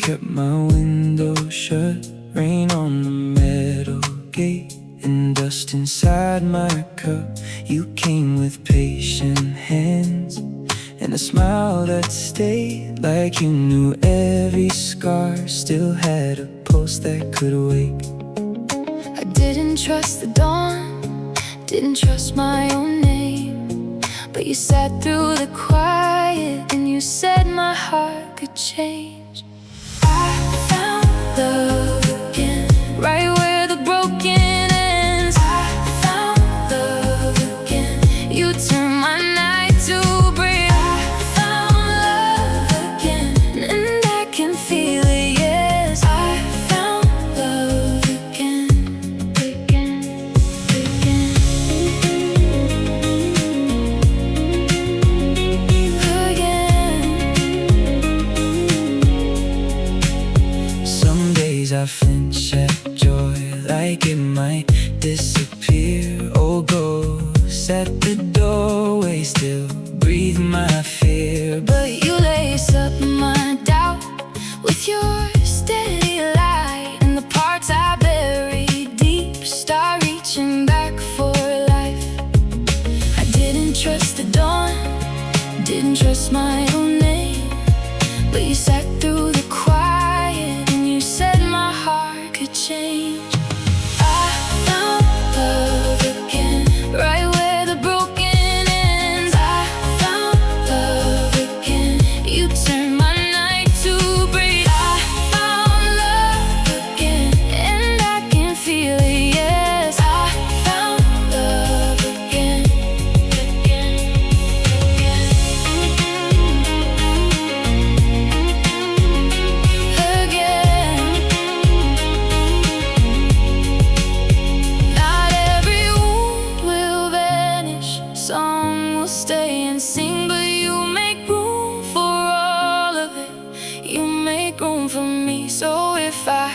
kept my window shut. Rain on the metal gate and dust inside my cup. You came with patient hands and a smile that stayed, like you knew every scar still had a pulse that could wake. I didn't trust the dawn, didn't trust my own name, but you sat through the quiet and you said my heart could change. I found love again, right where the broken ends. I found love again, you turned my night to breathe. I found love again, and I can feel it, yes. I found love again, again, again, again. Some days I flinch at joy, like it might disappear. Old ghosts at the doorway still breathe my fear. But you lace up my doubt with your steady light, and the parts I buried deep start reaching back for life. I didn't trust the dawn, didn't trust my own name, but you sat through the quiet and you said my heart could change. I found love again, right where the broken ends. I found love again, you turned my night to breathe. I found love again, and I can feel it, yes. I found love again, again, again, again. Not every wound will vanish, some will stay and sing, but you make room for all of it. You make room for me, so if I